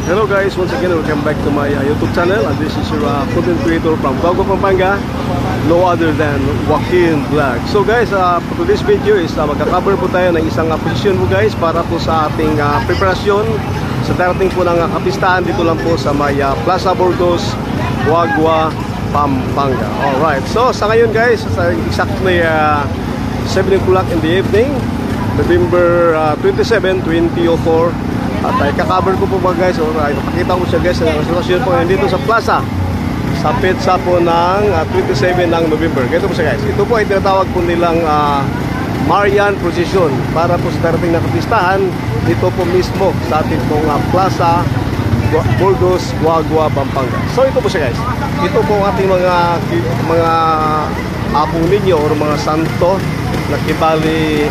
Hello guys, once again welcome back to my YouTube channel, and this is your content creator from Bago, Pampanga, no other than Joaquin Vlog. So guys, for today's video is magka-cover po tayo ng isang posisyon po guys para po sa ating preparasyon sa darating po ng kapistahan dito lang po sa may Plaza Burgos, Guagua, Pampanga. Alright, so sa ngayon guys, exactly 7 o'clock in the evening, November 27, 2004. At ay kakabar ko po ba guys, or ay papakita ko siya guys ng sitwasyon po ngayon dito sa plaza sa petsa po ng 27 ng November. Ganito po siya guys, ito po ay tinatawag po nilang Marian Procession para po sa darating na kapistahan dito po mismo sa ating pong plaza Burgos, Guagua, Pampanga. So ito po siya guys, ito po ang ating mga apo ninyo or mga santo na kibali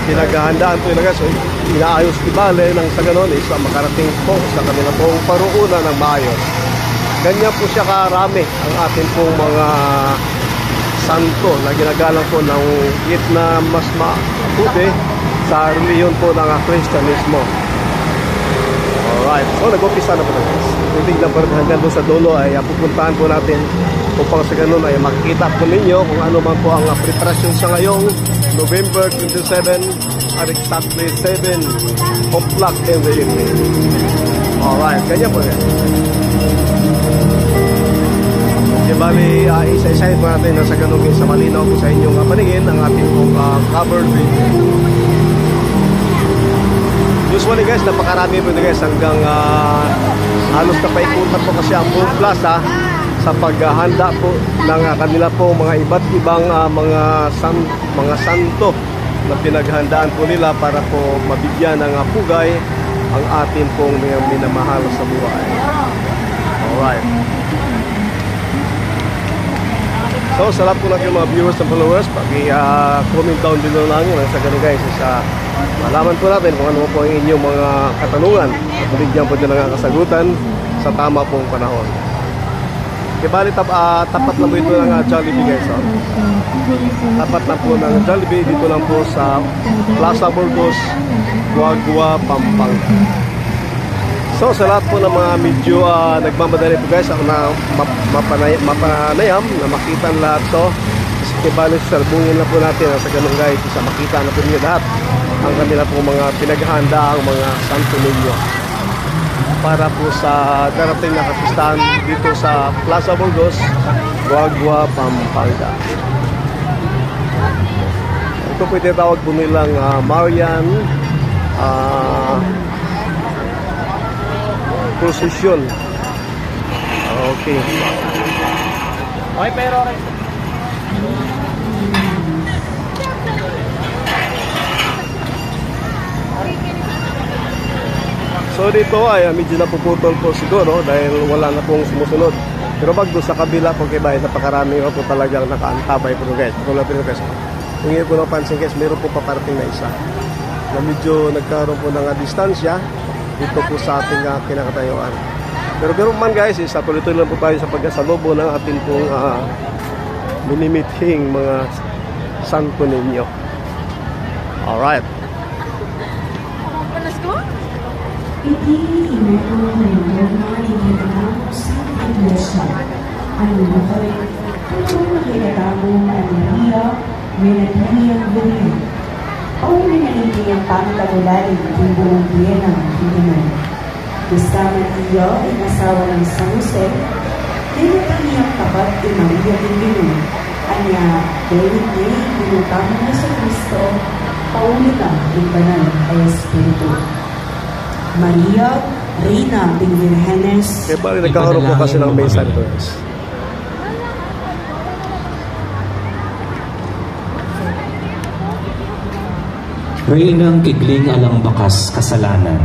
pinaghahandaan po yun guys. So inaayos ibale ng sa ganon is makarating po sa kanila pong paruuna ng maayos. Ganyan po siya karami ang ating pong mga santo na ginagalang po ng higit na mas mabuti sa reliyon po ng Kristyanismo. Alright, so nag-umpisa na po na guys. Hindi na po hanggang doon sa dulo ay pupuntahan po natin upang sa ganun ay makikita po ninyo kung ano man po ang preparasyon sa ngayong November 27 at exactly 7 o'clock in the evening. Alright, ganyan po yan. Okay, bali, isa-isahin po natin na sa ganun sa malinaw po sa inyong paningin ang ating covered video. Usually guys, napakarami po guys hanggang halos napaikutan po kasi ang buong plaza sa paghahanda po ng kanila po mga iba't ibang mga santo na pinaghandaan po nila para po mabigyan ng pugay ang atin pong minamahal sa buhay. Alright. So sa lahat po natin mga viewers and followers, pag-comment down below lang sa ganun guys, sa malaman po natin kung ano po ang inyong mga katanungan at bigyan po din ng kasagutan sa tama pong panahon. Kibali tapat na po ito ng Jollibee guys. Tapat na po ng Jollibee dito lang po sa Plaza Burgos, Guagua, Pampanga. So sa lahat po ng mga medyo nagmamadali po guys, ako na mapanayam na makita ang lahat to. Kibali sarbungin na po natin sa ganun guys, sa makita na po niyo lahat ang kanila po mga pinaghahanda ang mga santo ninyo para po sa darating na kapistahan dito sa Plaza Burgos, Guagua, Pampanga. Ito po tinatawag po nilang Marian Procession. Okay. Okay, pero so dito ay medyo napuputol po siguro dahil wala na pong sumusunod. Pero bago sa kabila po kay bahay, napakarami po talagang nakaantabay po guys. Tulad po guys, kung hindi po napansin guys, meron po paparating na isa na medyo nagkaroon po ng distansya dito po sa ating kinakatayuan. Pero ganoon man guys, tuloy-tuloy lang po tayo sa pagkasalubo ng ating pong minimithing mga santo ninyo. Alright. Ipili mo ng mga itinatawag sa iglesia. Ang buhay, kung makinatawag ang Maria, Menatariang Virgen. Pauli na hindi ang pangkagularin ng buong biyena ng Pilipinas. Kasama niyo ay asawa ng San Jose, Menatariang tapat ni Maria Virgen. Anya, dahil niya pinutama na sa Kristo, pauli ka ng banal ay Espiritu. Maria, Reina ng Virgenes. Kaya bali nagkakaroon po kasi ng mesa nito guys. Reynang kidling alang bakas kasalanan.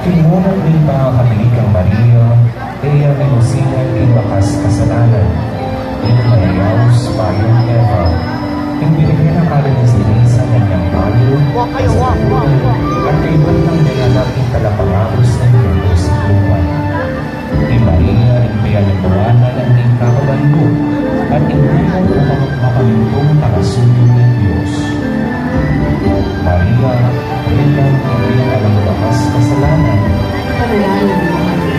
Timunog din mga katilikang Maria, Eya Negosina, Ibakas Kasalanan. Mariaus Bayang Eva, yung binigyan ng kalanis sa kanyang bayo, at kay Bandang Nananating Talapangabos ng Diyos sa Lupan. Ni Maria, impiyalimuanan ang ning kakabando, at ingulong upang makamintong takasunog ng Diyos. Maria, Reyang hindi alang bakas kasalanan, Panalangin mo kami.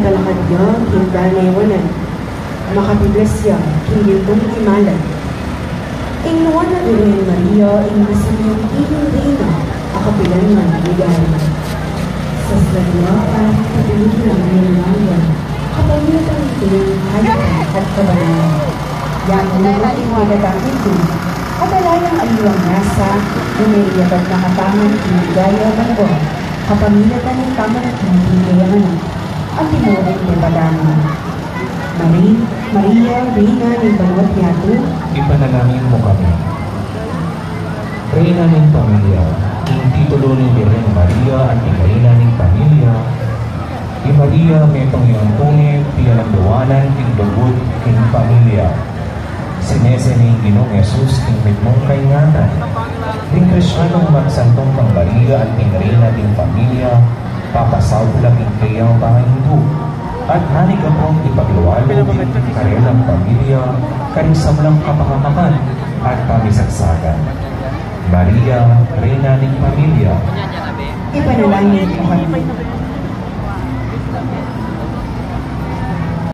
makadalakadya, hinda na iwanan, makapiglasya, hingiltong imalan. Ingluwan na Virgen Maria, ingmasamiyang iling reina, akapilan man ligay. Sa slaglaan, katulog ng nilanggan, kapamitan ilang hayat at kabalan. Yan naman ang magagamit ito, kadalayang aliwang nasa, lumiliyabat na katangan, inigaya bango, kapamilatan ng tama at hinigaya ang tinuring ni Padama. Maria, Reina ng Banwat Yato, ipanalangin mo kami. Reina ng Pamilya, ang titulo ni Virgen Maria at Reina ng Pamilya, ni Maria may pangyayantone, piyalanduanan, king lubod, king pamilya. Sinese ni Ginong Jesus, king mitmong kaingatan, king Krisyanong magsantong pang Maria at king Reina ng Pamilya, papasawla king kayang pangahindu. At hanig akong ipagluwalo din karelang pamilya, karisam lang kapakamakan at pamisagsagan. Maria, Reina ng Pamilya, ipanalangin mo kami.